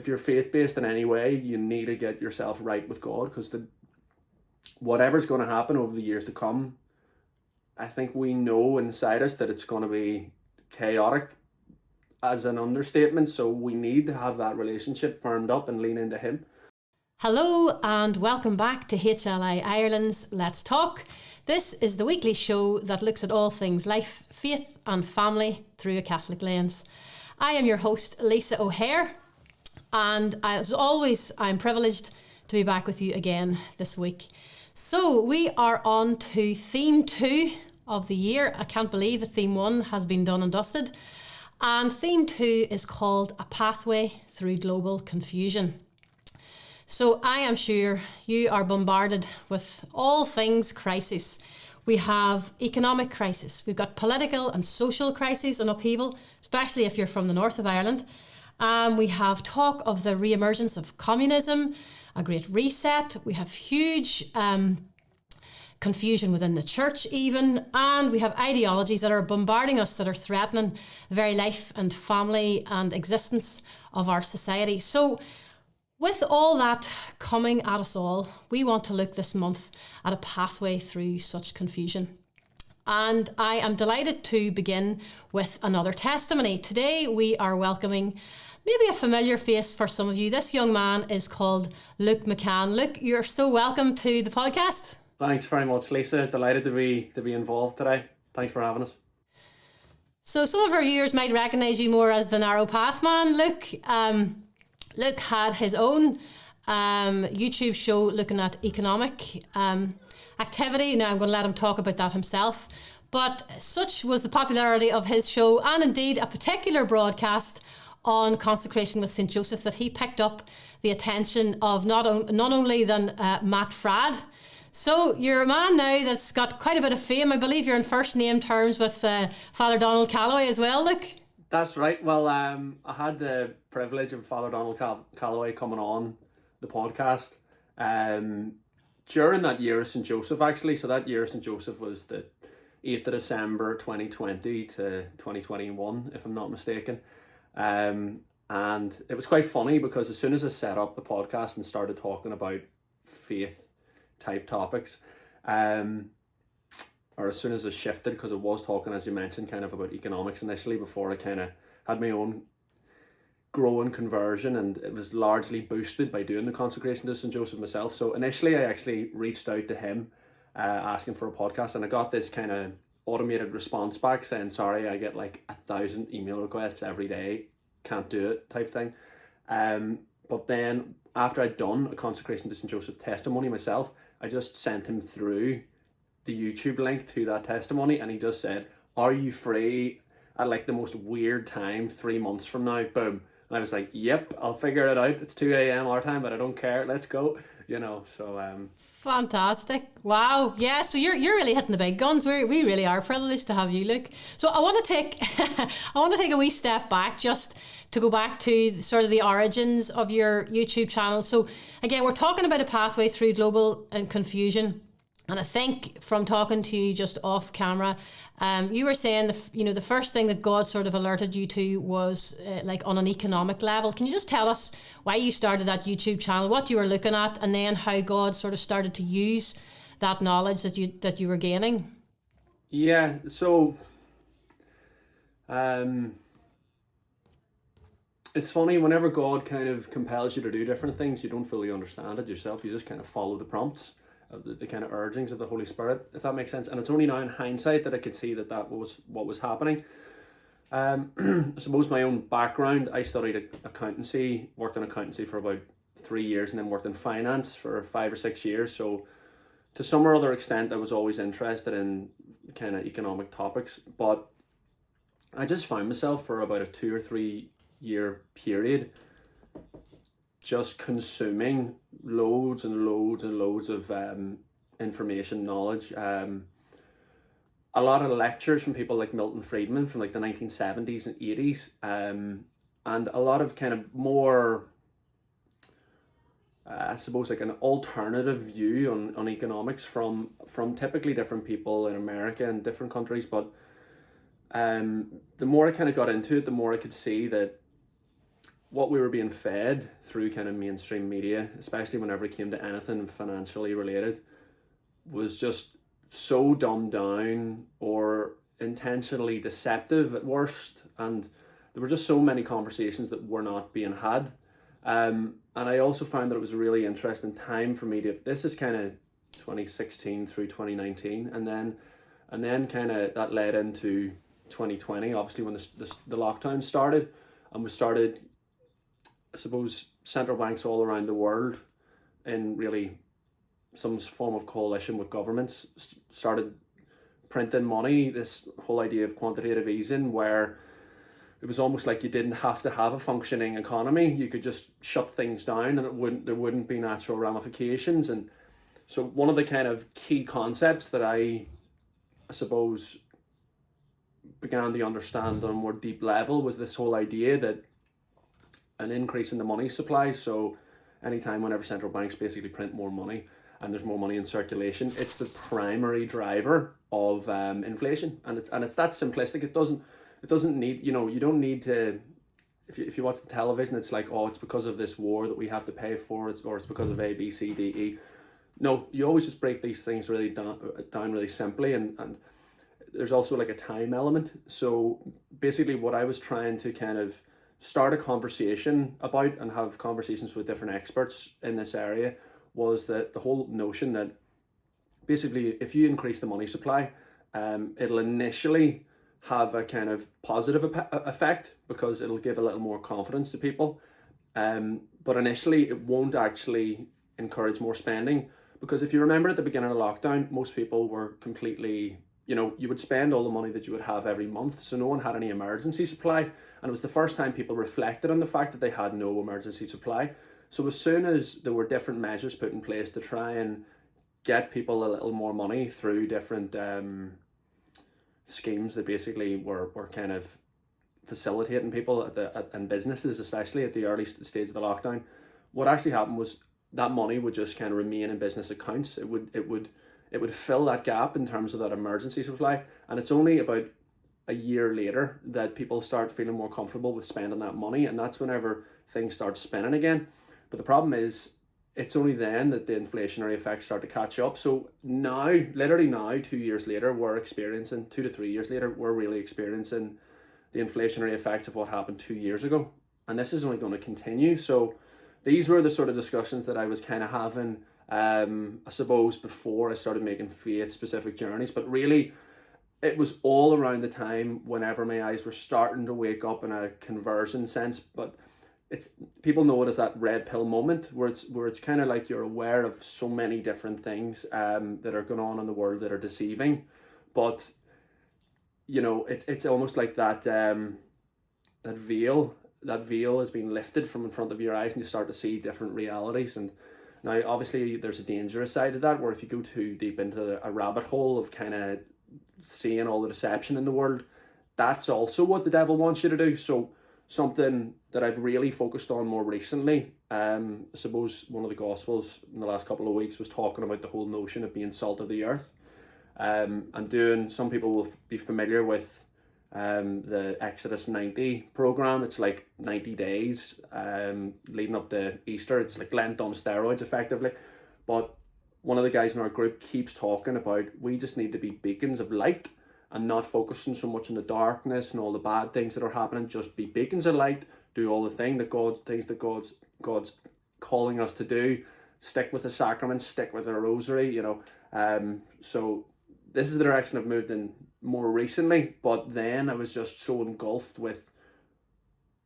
you're faith-based in any way, you need to get yourself right with God, because whatever's going to happen over the years to come, I think we know inside us that it's going to be chaotic as an understatement. So we need to have that relationship firmed up and lean into Him. Hello and welcome back to HLI Ireland's Let's Talk. This is the weekly show that looks at all things life, faith and family through a Catholic lens. I am your host, Lisa O'Hare, and as always, I'm privileged to be back with you again this week. So we are on to theme 2 of the year. I can't believe that theme 1 has been done and dusted. And theme 2 is called A Pathway Through Global Confusion. So I am sure you are bombarded with all things crisis. We have economic crisis. We've got political and social crisis and upheaval, especially if you're from the north of Ireland. We have talk of the re-emergence of communism, a great reset. We have huge confusion within the church even. And we have ideologies that are bombarding us, that are threatening the very life and family and existence of our society. So with all that coming at us all, we want to look this month at a pathway through such confusion. And I am delighted to begin with another testimony. Today we are welcoming maybe a familiar face for some of you. This young man is called Luke McCann. Luke, you're so welcome to the podcast. Thanks very much, Lisa. Delighted to be involved today. Thanks for having us. So some of our viewers might recognise you more as the Narrow Path man, Luke. Luke had his own YouTube show looking at economic activity. Now I'm going to let him talk about that himself. But such was the popularity of his show, and indeed a particular broadcast on consecration with St. Joseph, that he picked up the attention of not only than Matt Fradd. So you're a man now that's got quite a bit of fame. I believe you're in first name terms with Father Donald Calloway as well, Luke. That's right. Well, I had the privilege of Father Donald Calloway coming on the podcast during that year of St. Joseph, actually. So that year of St. Joseph was the 8th of December 2020 to 2021, if I'm not mistaken. And it was quite funny because as soon as I set up the podcast and started talking about faith type topics, or as soon as I shifted, because I was talking, as you mentioned, kind of about economics initially before I kind of had my own growing conversion, and it was largely boosted by doing the consecration to St. Joseph myself. So initially I actually reached out to him asking for a podcast, and I got this kind of automated response back saying, sorry, I get like 1,000 email requests every day, can't do it type thing. But then after I'd done a consecration to St. Joseph testimony myself, I just sent him through the YouTube link to that testimony, and he just said, are you free at like the most weird time 3 months from now? Boom. And I was like, yep, I'll figure it out. It's 2 a.m. our time, but I don't care. Let's go. So fantastic. Wow. Yeah, so you're really hitting the big guns. We really are privileged to have you, Luke. So I want to take a wee step back, just to go back to sort of the origins of your YouTube channel. So again, we're talking about a pathway through global confusion. And I think from talking to you just off camera, you were saying the first thing that God sort of alerted you to was like on an economic level. Can you just tell us why you started that YouTube channel, what you were looking at, and then how God sort of started to use that knowledge that you were gaining? Yeah. So it's funny, whenever God kind of compels you to do different things, you don't fully understand it yourself. You just kind of follow the prompts, the kind of urgings of the Holy Spirit, if that makes sense. And it's only now in hindsight that I could see that was what was happening. I suppose my own background, I studied accountancy, worked in accountancy for about 3 years, and then worked in finance for 5 or 6 years. So to some or other extent, I was always interested in kind of economic topics, but I just found myself for about a 2 or 3 year period just consuming loads and loads and loads of information, knowledge, a lot of lectures from people like Milton Friedman from like the 1970s and 80s, and a lot of kind of more, I suppose, like an alternative view on economics from typically different people in America and different countries. But the more I kind of got into it, the more I could see that what we were being fed through kind of mainstream media, especially whenever it came to anything financially related, was just so dumbed down or intentionally deceptive at worst. And there were just so many conversations that were not being had. And I also found that it was a really interesting time for me to, this is kind of 2016 through 2019, and then kind of that led into 2020, obviously when the lockdown started, and we started, I suppose, central banks all around the world in really some form of coalition with governments started printing money, this whole idea of quantitative easing, where it was almost like you didn't have to have a functioning economy. You could just shut things down and there wouldn't be natural ramifications. And so one of the kind of key concepts that I suppose began to understand on a more deep level was this whole idea that an increase in the money supply, so anytime whenever central banks basically print more money and there's more money in circulation, it's the primary driver of inflation. And it's that simplistic. It doesn't need, you don't need to, if you watch the television, it's like, oh, it's because of this war that we have to pay for it, or it's because of A, B, C, D, E. No, you always just break these things really down really simply, and there's also like a time element. So basically what I was trying to kind of start a conversation about and have conversations with different experts in this area was that the whole notion that basically if you increase the money supply, it'll initially have a kind of positive effect because it'll give a little more confidence to people. But initially it won't actually encourage more spending, because if you remember at the beginning of lockdown, most people were completely, you would spend all the money that you would have every month. So no one had any emergency supply. And it was the first time people reflected on the fact that they had no emergency supply. So as soon as there were different measures put in place to try and get people a little more money through different schemes that basically were kind of facilitating people and businesses, especially at the early stage of the lockdown, what actually happened was that money would just kind of remain in business accounts. It would fill that gap in terms of that emergency supply. And it's only about a year later that people start feeling more comfortable with spending that money, and that's whenever things start spinning again. But the problem is, it's only then that the inflationary effects start to catch up. So now, literally now, 2 years later, we're experiencing, 2 to 3 years later, we're really experiencing the inflationary effects of what happened 2 years ago. And this is only going to continue. So these were the sort of discussions that I was kind of having, I suppose, before I started making faith-specific journeys. But really, it was all around the time whenever my eyes were starting to wake up in a conversion sense. But people know it as that red pill moment where it's kind of like you're aware of so many different things that are going on in the world that are deceiving, but it's almost like that veil has been lifted from in front of your eyes, and you start to see different realities. And now obviously there's a dangerous side of that, where if you go too deep into a rabbit hole of kind of seeing all the deception in the world, that's also what the devil wants you to do. So something that I've really focused on more recently, I suppose one of the Gospels in the last couple of weeks was talking about the whole notion of being salt of the earth. Some people will be familiar with the Exodus 90 program. It's like 90 days leading up to Easter. It's like Lent on steroids, effectively. But one of the guys in our group keeps talking about we just need to be beacons of light and not focusing so much on the darkness and all the bad things that are happening. Just be beacons of light, do all the things that God's calling us to do. Stick with the sacraments, stick with the rosary, So this is the direction I've moved in more recently, but then I was just so engulfed with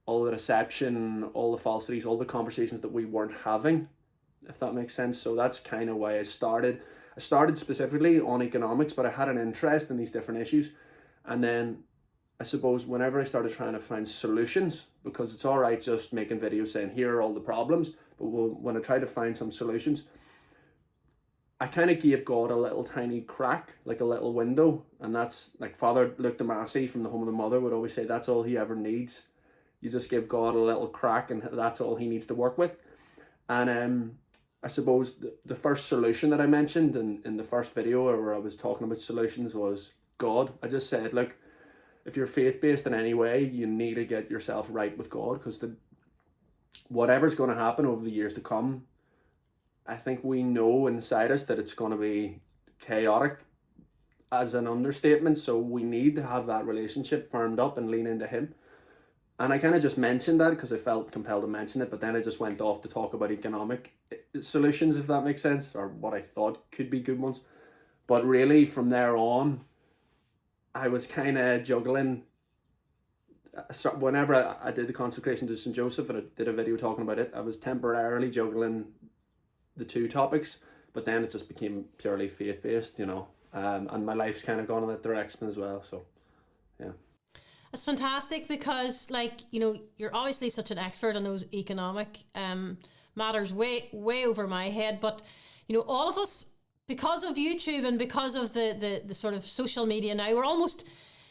all the deception, all the falsities, all the conversations that we weren't having, if that makes sense. So that's kind of why I started specifically on economics, but I had an interest in these different issues. And then I suppose whenever I started trying to find solutions, because it's all right just making videos saying here are all the problems, but when I tried to find some solutions, I kind of gave God a little tiny crack, like a little window. And that's like Father Luke de Massey from the Home of the Mother would always say, that's all he ever needs. You just give God a little crack and that's all he needs to work with. And I suppose the first solution that I mentioned in the first video where I was talking about solutions was God. I just said, look, if you're faith-based in any way, you need to get yourself right with God, because whatever's going to happen over the years to come, I think we know inside us that it's going to be chaotic as an understatement. So we need to have that relationship firmed up and lean into him. And I kind of just mentioned that because I felt compelled to mention it, but then I just went off to talk about economic solutions, if that makes sense, or what I thought could be good ones. But really, from there on, I was kind of juggling. So whenever I did the consecration to St. Joseph and I did a video talking about it, I was temporarily juggling the two topics, but then it just became purely faith-based, and my life's kind of gone in that direction as well. So, yeah. It's fantastic because, you're obviously such an expert on those economic matters, way over my head. But, all of us, because of YouTube and because of the sort of social media now, we're almost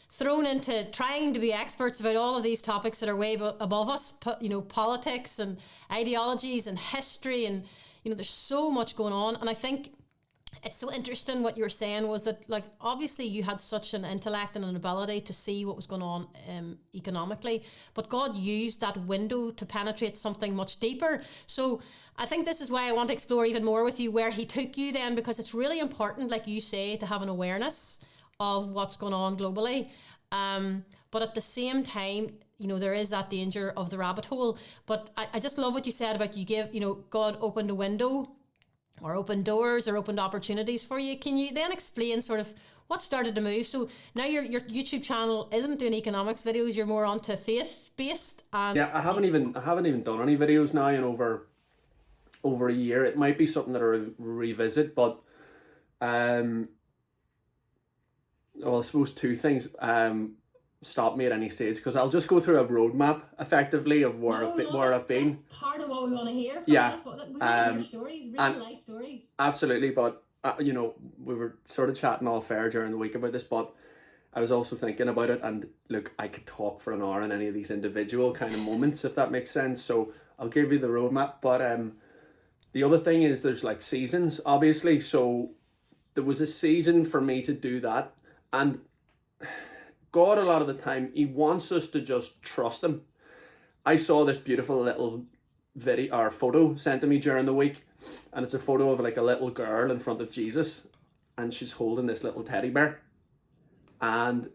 thrown into trying to be experts about all of these topics that are way above us, politics and ideologies and history. And, there's so much going on. And I think it's so interesting what you were saying was that, obviously you had such an intellect and an ability to see what was going on economically, but God used that window to penetrate something much deeper. So I think this is why I want to explore even more with you where he took you then, because it's really important, like you say, to have an awareness of what's going on globally. But at the same time, there is that danger of the rabbit hole. But I just love what you said about God opened a window or opened doors or opened opportunities for you. Can you then explain sort of what started to move? So now your YouTube channel isn't doing economics videos, you're more onto faith-based. And yeah, I haven't even done any videos now in over a year. It might be something that I revisit, but well, I suppose two things stop me at any stage, because I'll just go through a roadmap effectively of where I've been. That's part of what we want to hear from Yeah. us. We want to hear stories, real life stories. Absolutely, but we were sort of chatting off air during the week about this, but I was also thinking about it, and look, I could talk for an hour on any of these individual kind of moments, if that makes sense. So I'll give you the roadmap, but the other thing is there's seasons, obviously. So there was a season for me to do that, and God, a lot of the time, he wants us to just trust him. I saw this beautiful little video or photo sent to me during the week, and it's a photo of a little girl in front of Jesus, and she's holding this little teddy bear, and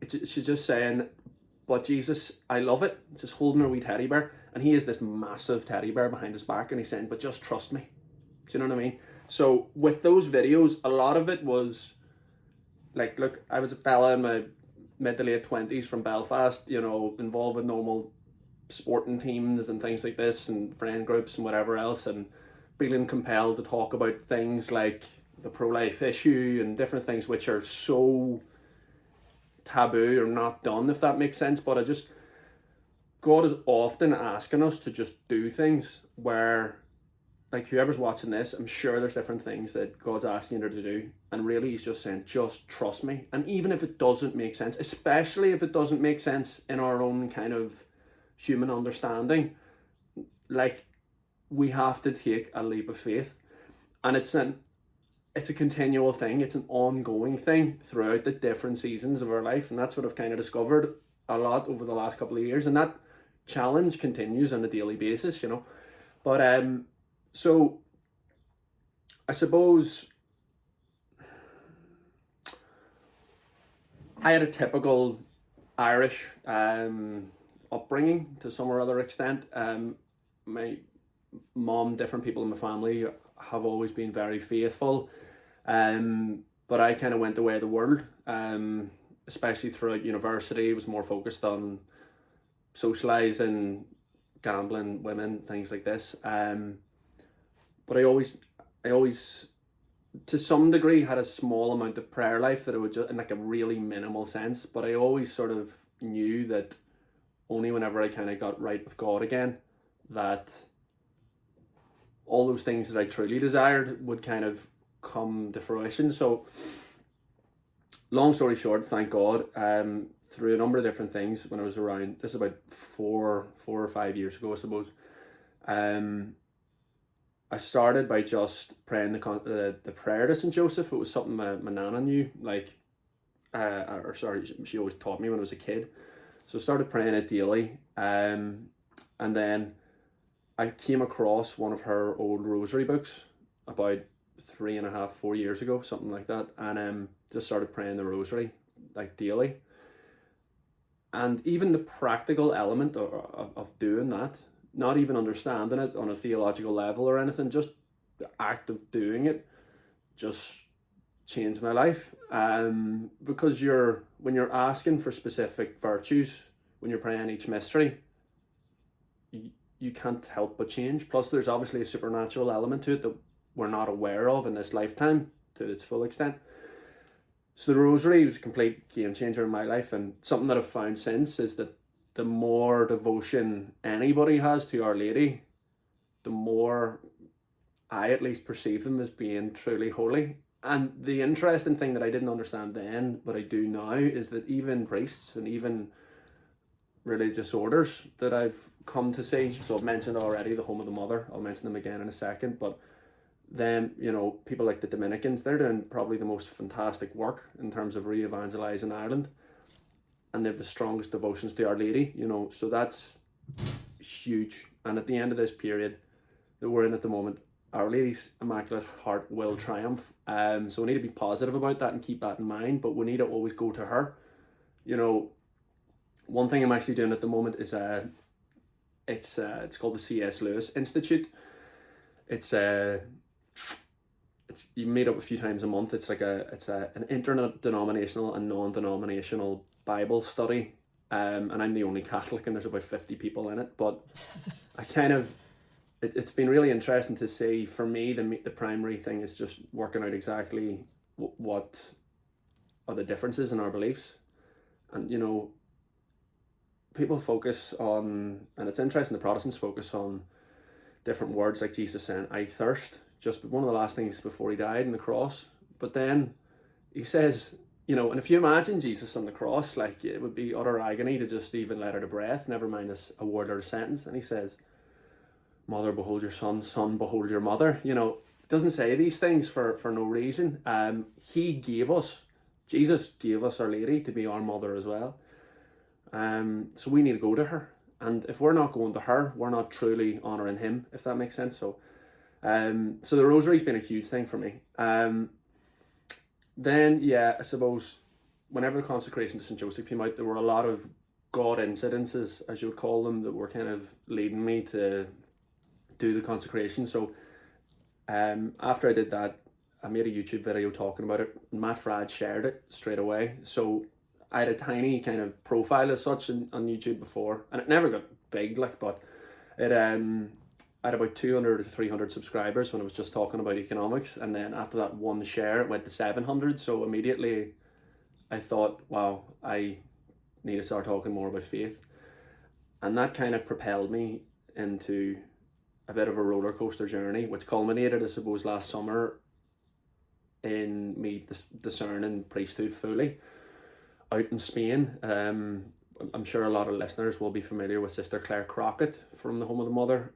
she's just saying, "But Jesus, I love it," just holding her wee teddy bear, and he has this massive teddy bear behind his back, and he's saying, "But just trust me." Do you know what I mean? So with those videos, a lot of it was look, I was a fella in my mid to late 20s from Belfast, involved with normal sporting teams and things like this and friend groups and whatever else, and feeling compelled to talk about things like the pro-life issue and different things which are so taboo or not done, if that makes sense. But God is often asking us to just do things where, whoever's watching this, I'm sure there's different things that God's asking you to do, and really he's just saying, just trust me. And even if it doesn't make sense, especially if it doesn't make sense in our own kind of human understanding, we have to take a leap of faith. And it's a continual thing, it's an ongoing thing throughout the different seasons of our life, and that's what I've kind of discovered a lot over the last couple of years, and that challenge continues on a daily basis, But so I suppose I had a typical Irish upbringing to some or other extent. My mom, different people in my family have always been very faithful, but I kind of went the way of the world, especially throughout university. I was more focused on socialising, gambling, women, things like this. But I always, to some degree, had a small amount of prayer life that I would just, in a really minimal sense. But I always sort of knew that only whenever I kind of got right with God again, that all those things that I truly desired would kind of come to fruition. So, long story short, thank God, through a number of different things, when I was around, this is about four or 5 years ago, I suppose, I started by just praying the prayer to St. Joseph. It was something my nana knew, she always taught me when I was a kid. So I started praying it daily. And And then I came across one of her old rosary books about 3.5, 4 years ago, something like that, and just started praying the rosary like daily. And even the practical element of doing that, not even understanding it on a theological level or anything, just the act of doing it just changed my life. Because when you're asking for specific virtues, when you're praying each mystery, you can't help but change. Plus, there's obviously a supernatural element to it that we're not aware of in this lifetime to its full extent. So the rosary was a complete game changer in my life, and something that I've found since is that the more devotion anybody has to Our Lady, the more I at least perceive them as being truly holy. And the interesting thing that I didn't understand then, but I do now, is that even priests and even religious orders that I've come to see, so I've mentioned already the Home of the Mother, I'll mention them again in a second, but then, people like the Dominicans, they're doing probably the most fantastic work in terms of re-evangelizing Ireland, and they have the strongest devotions to Our Lady, so that's huge. And at the end of this period that we're in at the moment, Our Lady's Immaculate Heart will triumph. So we need to be positive about that and keep that in mind, but we need to always go to her. One thing I'm actually doing at the moment is it's called the C.S. Lewis Institute. It's you meet up a few times a month. It's like an interdenominational and non-denominational Bible study. And I'm the only Catholic, and there's about 50 people in it. But I kind of, it's been really interesting to see. For me, the primary thing is just working out exactly what are the differences in our beliefs. And people focus on, and it's interesting, the Protestants focus on different words like Jesus saying, "I thirst," just one of the last things before he died on the cross. But then he says, and if you imagine Jesus on the cross, like, it would be utter agony to just even let out a breath, never mind a word or a sentence. And he says, "Mother, behold your son, son, behold your mother." It doesn't say these things for no reason. Jesus gave us Our Lady to be our mother as well. So we need to go to her. And if we're not going to her, we're not truly honouring him, if that makes sense. So the rosary's been a huge thing for me. Then, I suppose, whenever the consecration to St. Joseph came out, there were a lot of God incidences, as you would call them, that were kind of leading me to do the consecration. So after I did that, I made a YouTube video talking about it. Matt Fradd shared it straight away. So I had a tiny kind of profile as such on YouTube before, and it never got big, but it I had about 200 to 300 subscribers when I was just talking about economics, and then after that one share, it went to 700. So immediately I thought, wow, I need to start talking more about faith, and that kind of propelled me into a bit of a roller coaster journey, which culminated, I suppose, last summer in me discerning priesthood fully out in Spain. I'm sure a lot of listeners will be familiar with Sister Claire Crockett from the Home of the Mother.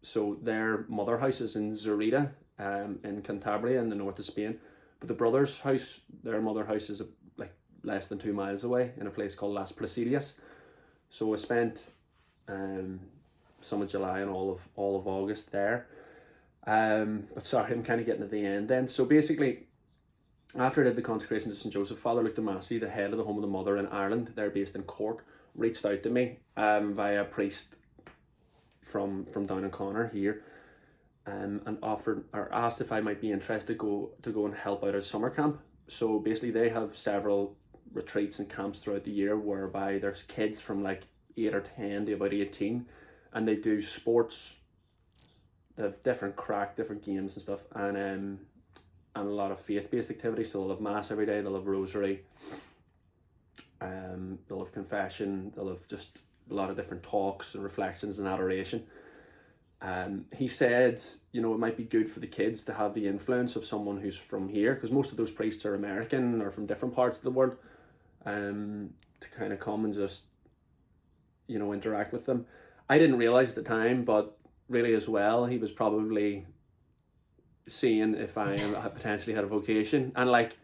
So their mother house is in Zurita, in Cantabria in the north of Spain. But the brother's house, their mother house, is like less than 2 miles away in a place called Las Placidias. So I spent some of July and all of August there. But sorry, I'm kind of getting to the end then. So basically, after I did the consecration to St. Joseph, Father Luke de Massey, the head of the Home of the Mother in Ireland, they're based in Cork, reached out to me via a priest from down in Connor here, and asked if I might be interested to go and help out at summer camp. So basically, they have several retreats and camps throughout the year whereby there's kids from like 8 or 10 to about 18, and they do sports. They have different games and stuff, and a lot of faith-based activities. So they'll have mass every day, they'll have rosary, they'll have confession, they'll have just a lot of different talks and reflections and adoration. He said, it might be good for the kids to have the influence of someone who's from here, because most of those priests are American or from different parts of the world, to kind of come and just, interact with them. I didn't realize at the time, but really as well, he was probably seeing if I potentially had a vocation, and like,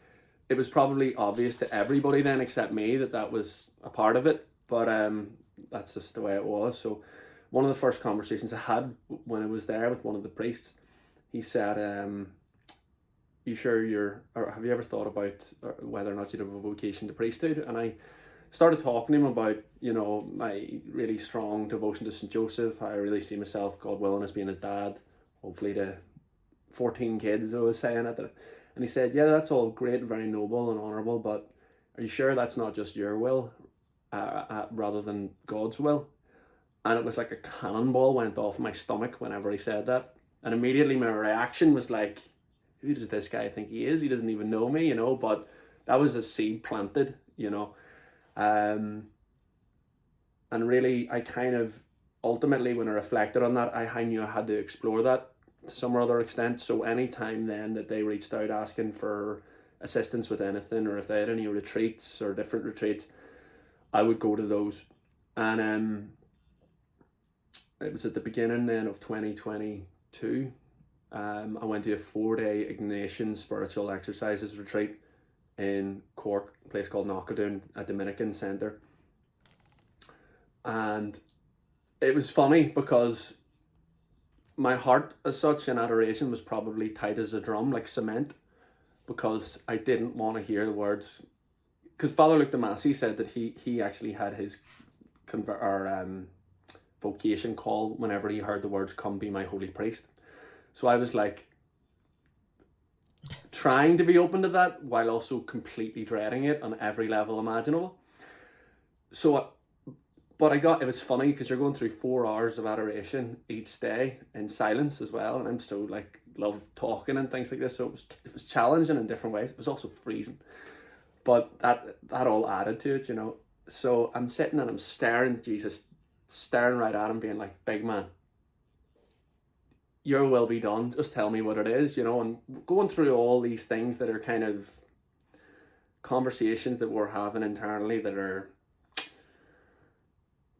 it was probably obvious to everybody then except me that was a part of it, but that's just the way it was. So one of the first conversations I had when I was there with one of the priests, he said, you sure or have you ever thought about whether or not you'd have a vocation to priesthood? And I started talking to him about, my really strong devotion to St. Joseph, how I really see myself, God willing, as being a dad, hopefully to 14 kids, I was saying at the. And he said, yeah, that's all great, very noble and honourable, but are you sure that's not just your will rather than God's will? And it was like a cannonball went off my stomach whenever he said that. And immediately my reaction was like, who does this guy think he is? He doesn't even know me, but that was a seed planted, and really I kind of, ultimately when I reflected on that, I knew I had to explore that to some or other extent. So anytime then that they reached out asking for assistance with anything, or if they had any retreats or different retreats, I would go to those. And it was at the beginning then of 2022. I went to a 4-day Ignatian spiritual exercises retreat in Cork, a place called Knockadoon, a Dominican centre. And it was funny because my heart as such in adoration was probably tight as a drum, like cement, because I didn't want to hear the words. Because Father Luke de Massey said that he actually had his vocation call whenever he heard the words, "Come be my holy priest." So I was like trying to be open to that while also completely dreading it on every level imaginable. So, it was funny because you're going through 4 hours of adoration each day in silence as well. And I'm so like, love talking and things like this. So it was challenging in different ways. It was also freezing, but that all added to it, So I'm sitting and I'm staring right at him, being like, big man, your will be done, just tell me what it is, and going through all these things that are kind of conversations that we're having internally that are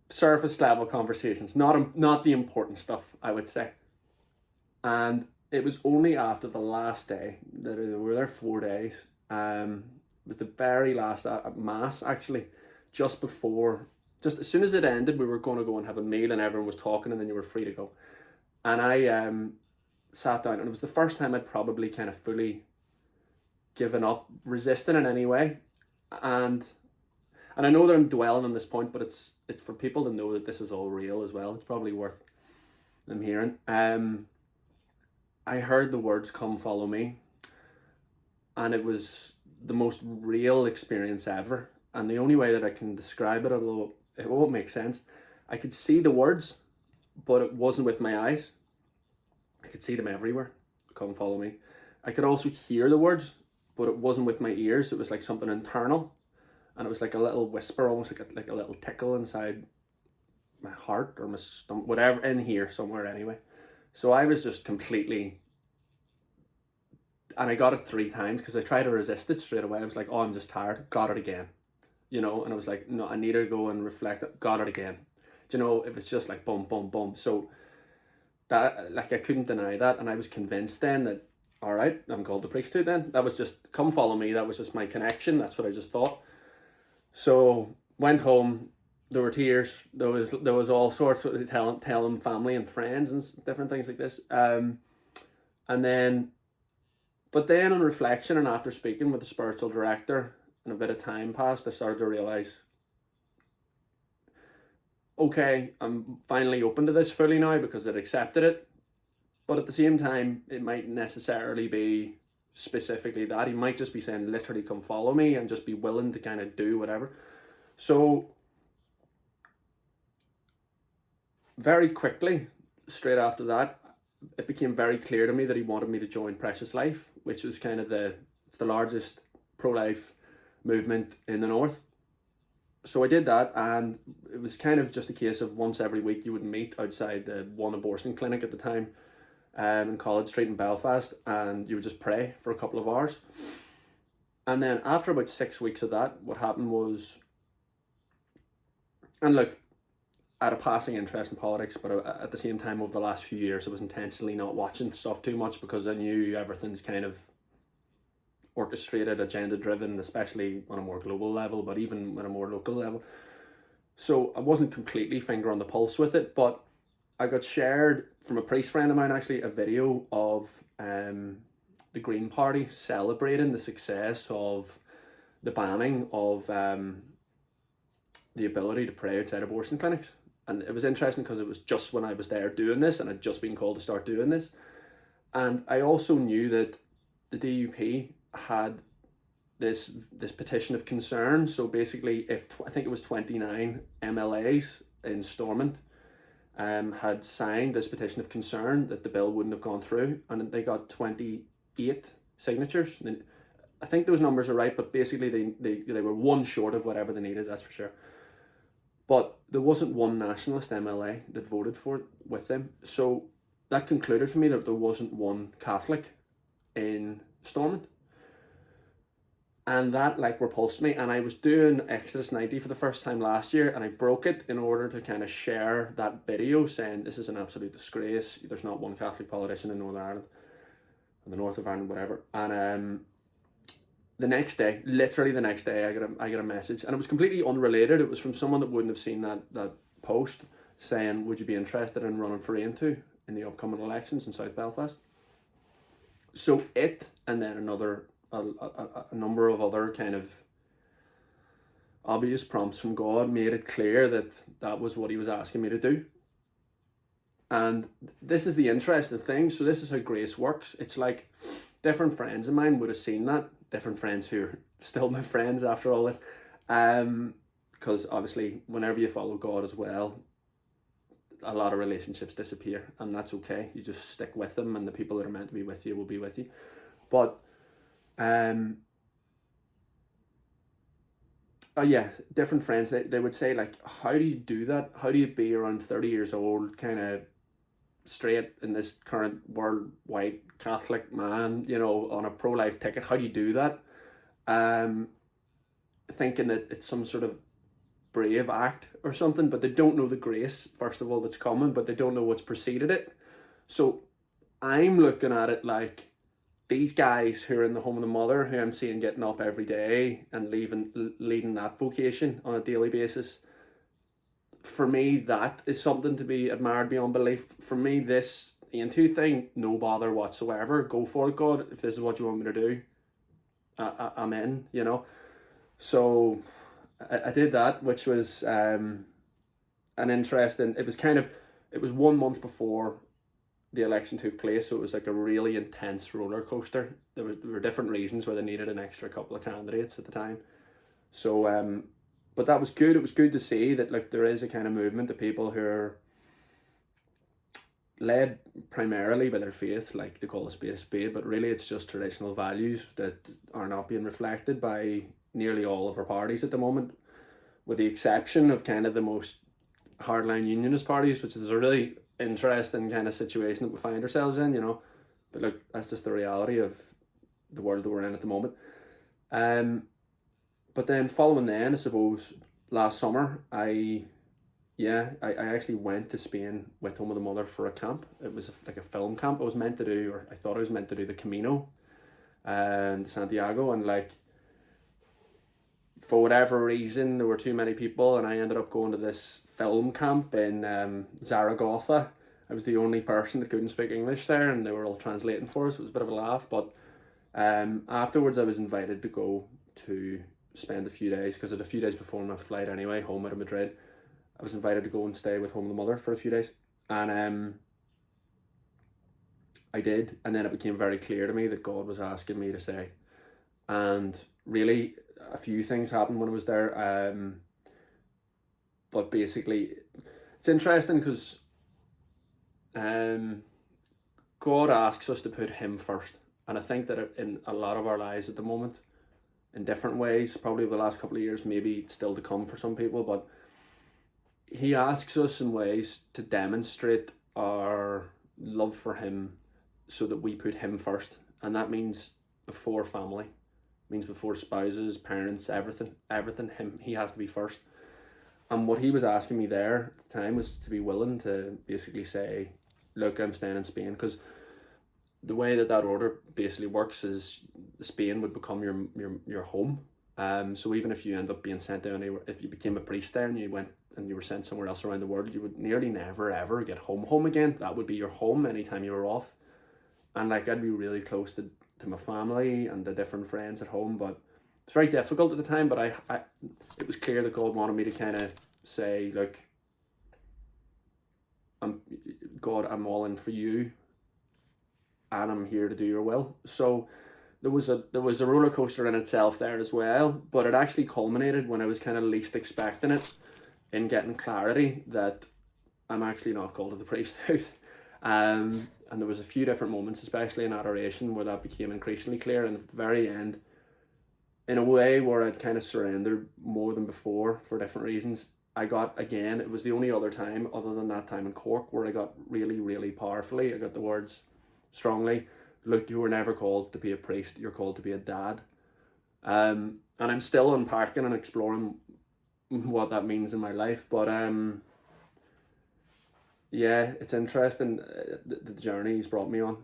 surface level conversations, not the important stuff, I would say. And it was only after the last day, that we were there 4 days, it was the very last mass actually, just as soon as it ended, we were going to go and have a meal and everyone was talking and then you were free to go. And I sat down, and it was the first time I'd probably kind of fully given up resisting in any way. And I know that I'm dwelling on this point, but it's for people to know that this is all real as well. It's probably worth them hearing. I heard the words, "Come follow me," and it was the most real experience ever. And the only way that I can describe it, although it won't make sense, I could see the words, but it wasn't with my eyes. I could see them everywhere. Come follow me. I could also hear the words, but it wasn't with my ears. It was like something internal, and it was like a little whisper, almost like a little tickle inside my heart or my stomach, whatever, in here somewhere anyway. So I was just completely, and I got it 3 times because I tried to resist it straight away. I was like, oh, I'm just tired. Got it again, and I was like, no, I need to go and reflect. Got it again. It was just like boom, boom, boom. So that, like, I couldn't deny that, and I was convinced then that, all right, I'm called to priesthood then. That was just, come follow me. That was just my connection. That's what I just thought. So went home. There were tears. There was all sorts of telling family and friends and different things like this. And then, but then on reflection and after speaking with the spiritual director and a bit of time passed, I started to realize, okay, I'm finally open to this fully now because I'd accepted it. But at the same time, it might necessarily be specifically that. He might just be saying, literally, come follow me, and just be willing to kind of do whatever. So very quickly, straight after that, it became very clear to me that he wanted me to join Precious Life, which was kind of it's the largest pro-life movement in the north. So I did that, and it was kind of just a case of once every week you would meet outside the one abortion clinic at the time, in College Street in Belfast, and you would just pray for a couple of hours. And then after about 6 weeks of that, what happened was, and look, I had a passing interest in politics, but at the same time over the last few years I was intentionally not watching stuff too much because I knew everything's kind of orchestrated, agenda driven, especially on a more global level, but even on a more local level. So I wasn't completely finger on the pulse with it, but I got shared from a priest friend of mine, actually, a video of the Green Party celebrating the success of the banning of the ability to pray outside abortion clinics. And it was interesting because it was just when I was there doing this, and I'd just been called to start doing this. And I also knew that the DUP had this petition of concern. So basically, if I think it was 29 MLAs in Stormont had signed this petition of concern that the bill wouldn't have gone through, and they got 28 signatures. And I think those numbers are right, but basically they were one short of whatever they needed, that's for sure. But there wasn't one nationalist MLA that voted for it with them. So that concluded for me that there wasn't one Catholic in Stormont. And that like repulsed me. And I was doing Exodus 90 for the first time last year, and I broke it in order to kind of share that video saying this is an absolute disgrace. There's not one Catholic politician in Northern Ireland, in the north of Ireland, whatever. And the next day, literally the next day, I got a message, and it was completely unrelated. It was from someone that wouldn't have seen that post saying, would you be interested in running for Aon in the upcoming elections in South Belfast? So it, and then a number of other kind of obvious prompts from God made it clear that that was what he was asking me to do. And this is the interesting thing. So this is how grace works. It's like different friends of mine would have seen that, different friends who are still my friends after all this. Because obviously whenever you follow God as well, a lot of relationships disappear, and that's okay. You just stick with them, and the people that are meant to be with you will be with you. But different friends, they would say, like, how do you do that? How do you be around 30 years old, kind of straight in this current world, white Catholic man, on a pro-life ticket? How do you do that? Thinking that it's some sort of brave act or something, but they don't know the grace, first of all, that's coming, but they don't know what's preceded it. So I'm looking at it like these guys who are in the home of the mother, who I'm seeing getting up every day and leading that vocation on a daily basis, for me, that is something to be admired beyond belief. For me, this into thing, no bother whatsoever. Go for it, God. If this is what you want me to do, I'm in, So I did that, which was an interesting, it was 1 month before the election took place, so it was like a really intense roller coaster. There were different reasons why they needed an extra couple of candidates at the time. So but that was good. It was good to see that like there is a kind of movement of people who are led primarily by their faith, like they call a spade, but really it's just traditional values that are not being reflected by nearly all of our parties at the moment, with the exception of kind of the most hardline unionist parties, which is a really interesting kind of situation that we find ourselves in, but look, that's just the reality of the world that we're in at the moment. But then following then, I suppose last summer, I actually went to Spain with Home of the Mother for a camp. It was like a film camp. I thought I was meant to do the Camino and Santiago, and like for whatever reason there were too many people, and I ended up going to this film camp in Zaragoza. I was the only person that couldn't speak English there, and they were all translating for us. It was a bit of a laugh, but afterwards I was invited to go to spend a few days, because it was a few days before my flight anyway, home out of Madrid. I was invited to go and stay with Home of the Mother for a few days, and I did, and then it became very clear to me that God was asking me to stay. And really a few things happened when I was there, but basically it's interesting because God asks us to put him first, and I think that in a lot of our lives at the moment, in different ways, probably over the last couple of years, maybe still to come for some people, but he asks us in ways to demonstrate our love for him so that we put him first. And that means before family, means before spouses, parents, everything, he has to be first. And what he was asking me there at the time was to be willing to basically say, look, I'm staying in Spain, because the way that order basically works is Spain would become your home. So even if you end up being sent down, if you became a priest there and you went and you were sent somewhere else around the world, you would nearly never ever get home again. That would be your home anytime you were off. And like I'd be really close to my family and the different friends at home, but it's very difficult at the time. But I it was clear that God wanted me to kind of say, look, God, I'm all in for you, and I'm here to do your will. So there was a roller coaster in itself there as well, but it actually culminated when I was kind of least expecting it, in getting clarity that I'm actually not called to the priesthood. And there was a few different moments, especially in adoration, where that became increasingly clear. And at the very end, in a way where I'd kind of surrendered more than before for different reasons, I got, again, it was the only other time other than that time in Cork where I got really, really powerfully, I got the words strongly, look, you were never called to be a priest, you're called to be a dad. And I'm still unpacking and exploring what that means in my life, but yeah, it's interesting, the journey he's brought me on.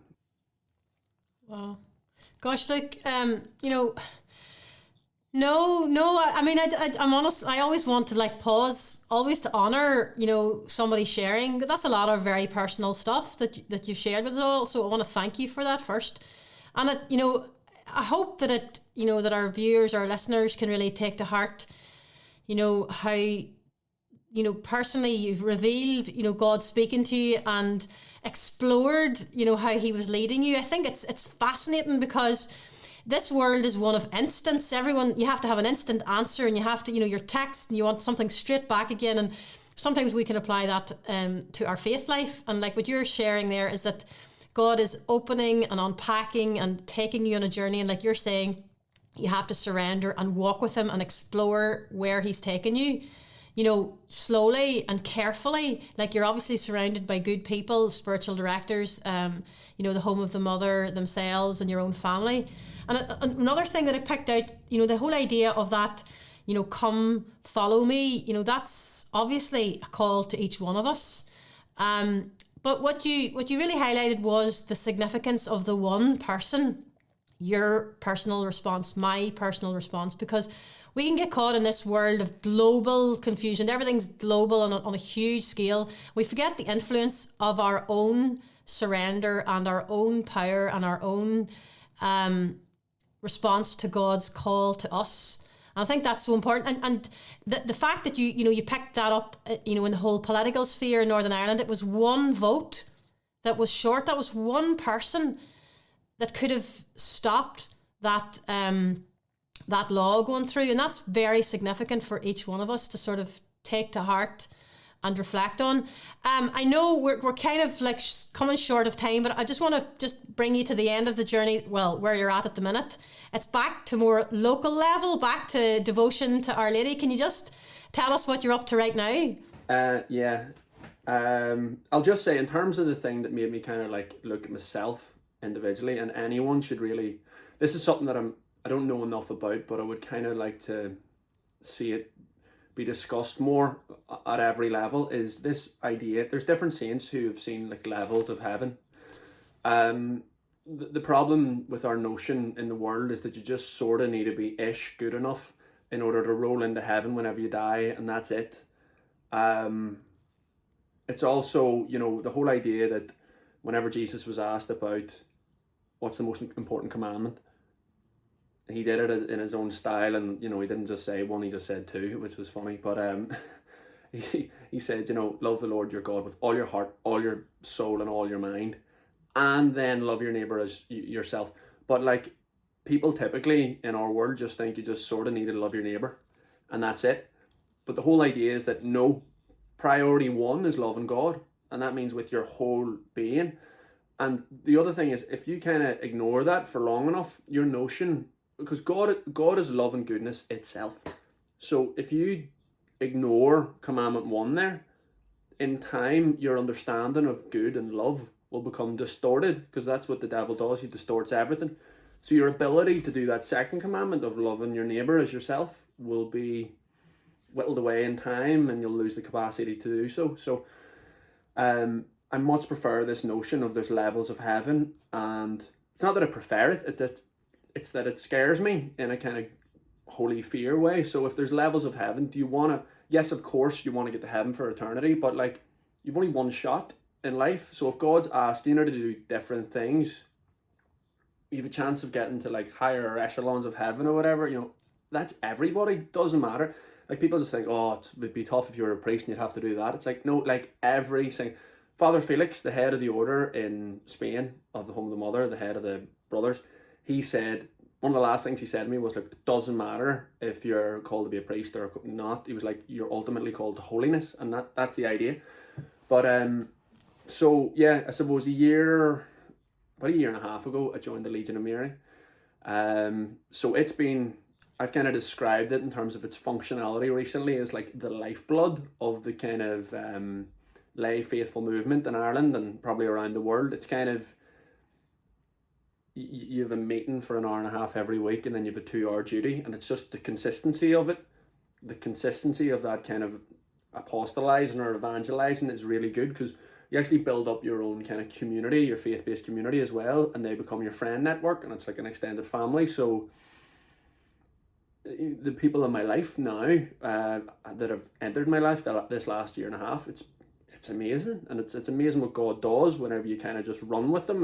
Wow. Gosh, look, no. I mean, I'm honest. I always want to like pause, always to honor, somebody sharing. That's a lot of very personal stuff that you've shared with us all. So I want to thank you for that first. And I hope that that our viewers, our listeners, can really take to heart, how, personally you've revealed, God speaking to you and explored, how He was leading you. I think it's fascinating because this world is one of instants. You have to have an instant answer, and you have to, your text, and you want something straight back again. And sometimes we can apply that to our faith life. And like what you're sharing there is that God is opening and unpacking and taking you on a journey. And like you're saying, you have to surrender and walk with Him and explore where He's taken you, slowly and carefully. Like you're obviously surrounded by good people, spiritual directors, the home of the mother themselves and your own family. And another thing that I picked out, the whole idea of that, come follow me, that's obviously a call to each one of us. But what you really highlighted was the significance of the one person, your personal response, my personal response, because we can get caught in this world of global confusion. Everything's global on a huge scale. We forget the influence of our own surrender and our own power and our own response to God's call to us. And I think that's so important. And the fact that you picked that up, in the whole political sphere in Northern Ireland, it was one vote that was short. That was one person that could have stopped that that law going through. And that's very significant for each one of us to sort of take to heart and reflect on. I know we're kind of like coming short of time, but I just want to just bring you to the end of the journey, well, where you're at the minute. It's back to more local level, back to devotion to Our Lady. Can you just tell us what you're up to right now? Yeah. I'll just say, in terms of the thing that made me kind of like look at myself individually, and anyone should really, this is something that I don't know enough about, but I would kind of like to see it be discussed more at every level, is this idea. There's different saints who have seen like levels of heaven. The problem with our notion in the world is that you just sort of need to be ish good enough in order to roll into heaven whenever you die, and that's it. It's also, the whole idea that whenever Jesus was asked about what's the most important commandment, he did it in his own style, and he didn't just say one, he just said two, which was funny. But he said, love the Lord your God with all your heart, all your soul, and all your mind, and then love your neighbor as yourself. But like, people typically in our world just think you just sort of need to love your neighbor, and that's it. But the whole idea is that no, priority one is loving God, and that means with your whole being. And the other thing is, if you kind of ignore that for long enough, your notion, because God is love and goodness itself. So if you ignore commandment one there, in time your understanding of good and love will become distorted, because that's what the devil does. He distorts everything. So your ability to do that second commandment of loving your neighbor as yourself will be whittled away in time, and you'll lose the capacity to do so. So I much prefer this notion of there's levels of heaven, and it's not that I prefer it, it's that it scares me in a kind of holy fear way. So if there's levels of heaven, do you want to yes, of course, you want to get to heaven for eternity, but like, you've only one shot in life. So if God's asking you to do different things, you have a chance of getting to like higher echelons of heaven or whatever. That's everybody. Doesn't matter. Like, people just think, oh, it would be tough if you were a priest and you'd have to do that. It's like, no, like every single Father Felix, the head of the order in Spain of the Home of the Mother, the head of the brothers, he said, one of the last things he said to me was like, it doesn't matter if you're called to be a priest or not. He was like, you're ultimately called to holiness, and that's the idea. But so yeah, I suppose about a year and a half ago, I joined the Legion of Mary. So I've kind of described it in terms of its functionality recently as like the lifeblood of the kind of lay faithful movement in Ireland and probably around the world. It's kind of, you have a meeting for an hour and a half every week, and then you have a 2-hour duty, and it's just the consistency of it. The consistency of that kind of apostolizing or evangelizing is really good, because you actually build up your own kind of community, your faith-based community as well, and they become your friend network, and it's like an extended family. So the people in my life now that have entered my life this last year and a half, it's amazing, and it's amazing what God does whenever you kind of just run with them,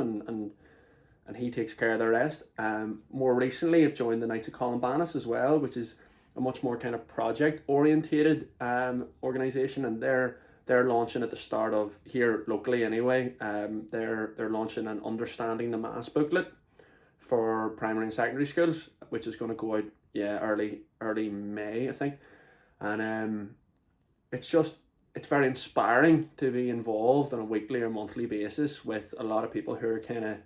and he takes care of the rest. More recently, I've joined the Knights of Columbanus as well, which is a much more kind of project orientated organization, and they're launching at the start of, here locally anyway, they're launching an Understanding the Mass booklet for primary and secondary schools, which is going to go out early May, I think. And it's very inspiring to be involved on a weekly or monthly basis with a lot of people who are kind of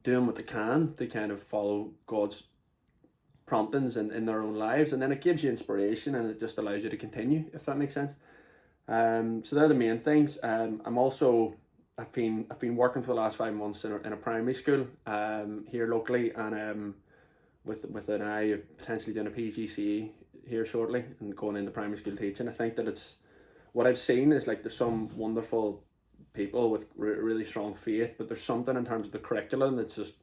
doing what they can to kind of follow God's promptings in their own lives, and then it gives you inspiration and it just allows you to continue, if that makes sense. So they're the main things. I've been working for the last 5 months in a primary school here locally, and with an eye of potentially doing a PGCE here shortly and going into primary school teaching. I think that it's what I've seen is like there's some wonderful people with really strong faith, but there's something in terms of the curriculum that's just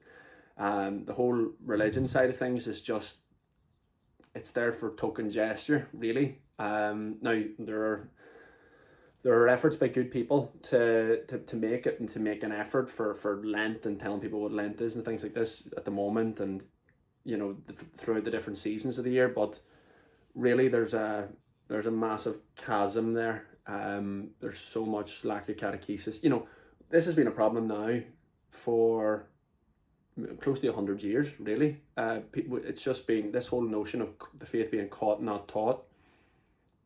the whole religion side of things is just, it's there for token gesture, really. Now there are efforts by good people to make it, and to make an effort for Lent, and telling people what Lent is and things like this at the moment, and throughout the different seasons of the year. But really there's a massive chasm there. There's so much lack of catechesis. This has been a problem now for close to 100 years, really. It's just been this whole notion of the faith being caught, not taught.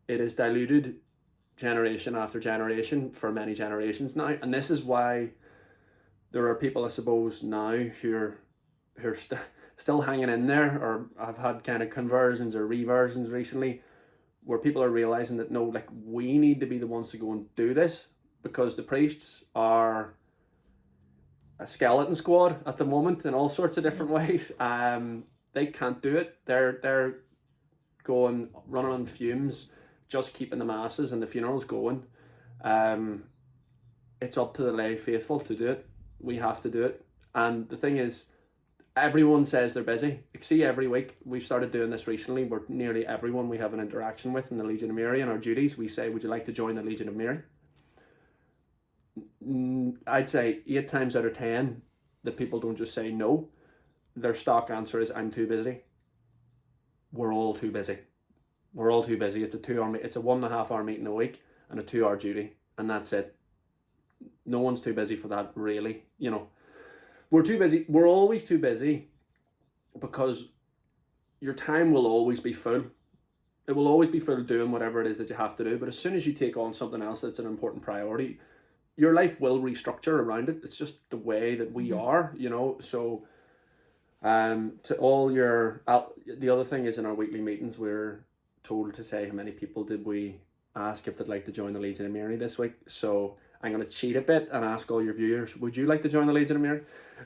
It is diluted generation after generation for many generations now, and this is why there are people, I suppose, now who are still hanging in there, or have had kind of conversions or reversions recently, where people are realizing that no, like, we need to be the ones to go and do this, because the priests are a skeleton squad at the moment in all sorts of different ways. They can't do it. They're running on fumes, just keeping the masses and the funerals going. It's up to the lay faithful to do it. We have to do it. And the thing is, everyone says they're busy. See, every week, we've started doing this recently, where nearly everyone we have an interaction with in the Legion of Mary and our duties, we say, would you like to join the Legion of Mary? I'd say 8 times out of 10, the people don't just say no. Their stock answer is, I'm too busy. We're all too busy. We're all too busy. It's a 1.5 hour meeting a week and a 2-hour duty, and that's it. No one's too busy for that, really. We're too busy. We're always too busy, because your time will always be full. It will always be full doing whatever it is that you have to do. But as soon as you take on something else that's an important priority, your life will restructure around it. It's just the way that we are, So, to all the other thing is, in our weekly meetings, we're told to say how many people did we ask if they'd like to join the Legion of Mary this week. So I'm going to cheat a bit and ask all your viewers, would you like to join the Legion of Mary?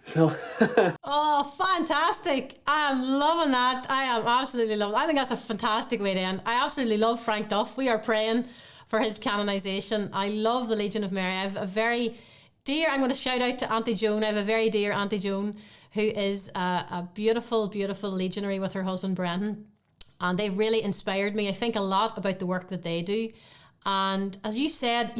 So Oh, fantastic. I am loving that. I am absolutely loving it. I think that's a fantastic way to end. I absolutely love Frank Duff. We are praying for his canonization. I love the Legion of Mary. I have a very dear, I'm going to shout out to Auntie Joan. I have a very dear Auntie Joan, who is a beautiful, beautiful legionary with her husband Brendan. and they really inspired me. I think a lot about the work that they do. And as you said,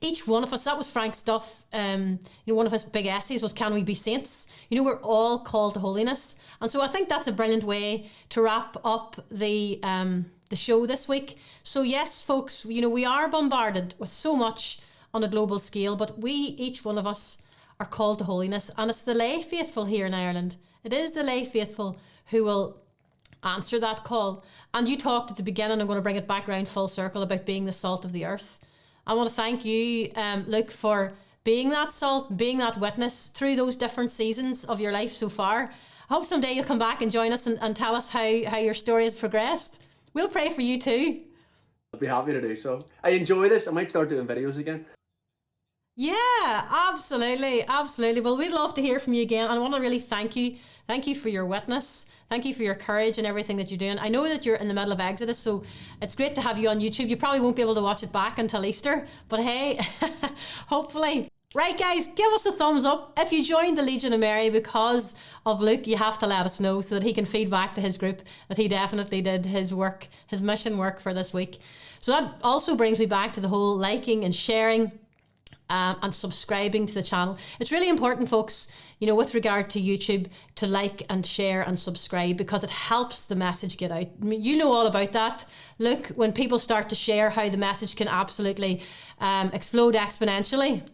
each one of us, that was Frank's stuff. One of his big essays was, can we be saints? We're all called to holiness. And so I think that's a brilliant way to wrap up the show this week. So yes, folks, we are bombarded with so much on a global scale, but each one of us are called to holiness. And it's the lay faithful here in Ireland. It is the lay faithful who will answer that call. And you talked at the beginning, I'm going to bring it back round full circle, about being the salt of the earth. I want to thank you, Luke, for being that salt, being that witness through those different seasons of your life so far. I hope someday you'll come back and join us and tell us how your story has progressed. We'll pray for you too. I'd be happy to do so. I enjoy this. I might start doing videos again. Yeah, absolutely. Well, we'd love to hear from you again. And I want to really thank you. Thank you for your witness. Thank you for your courage and everything that you're doing. I know that you're in the middle of Exodus, so it's great to have you on YouTube. You probably won't be able to watch it back until Easter, but hey, hopefully. Right, guys, give us a thumbs up. If you joined the Legion of Mary because of Luke, you have to let us know so that he can feed back to his group that he definitely did his work, his mission work for this week. So that also brings me back to the whole liking and sharing and subscribing to the channel. It's really important, folks, with regard to YouTube, to like and share and subscribe, because it helps the message get out. I mean, you know all about that. Look, when people start to share, how the message can absolutely explode exponentially.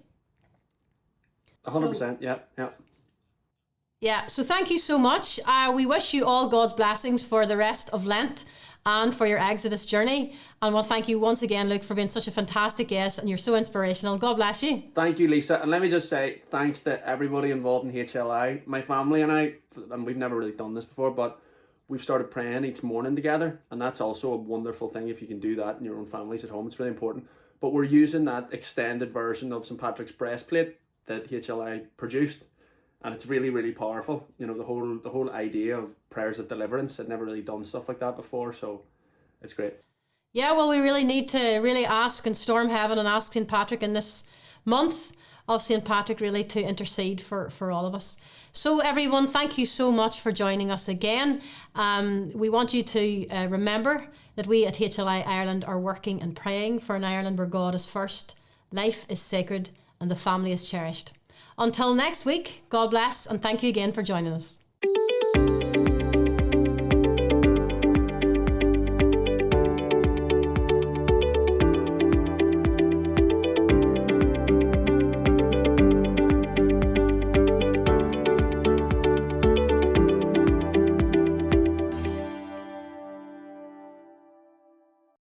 100%, yeah. Yeah, so thank you so much. We wish you all God's blessings for the rest of Lent and for your Exodus journey. And we'll thank you once again, Luke, for being such a fantastic guest, and you're so inspirational. God bless you. Thank you, Lisa. And let me just say thanks to everybody involved in HLI. My family and I, and we've never really done this before, but we've started praying each morning together. And that's also a wonderful thing if you can do that in your own families at home. It's really important. But we're using that extended version of St. Patrick's breastplate that HLI produced. And it's really, really powerful. The whole idea of prayers of deliverance. I'd never really done stuff like that before, so it's great. Yeah, well, we really need to really ask and storm heaven and ask St. Patrick in this month of St. Patrick really to intercede for all of us. So everyone, thank you so much for joining us again. We want you to remember that we at HLI Ireland are working and praying for an Ireland where God is first, life is sacred, and the family is cherished. Until next week, God bless, and thank you again for joining us.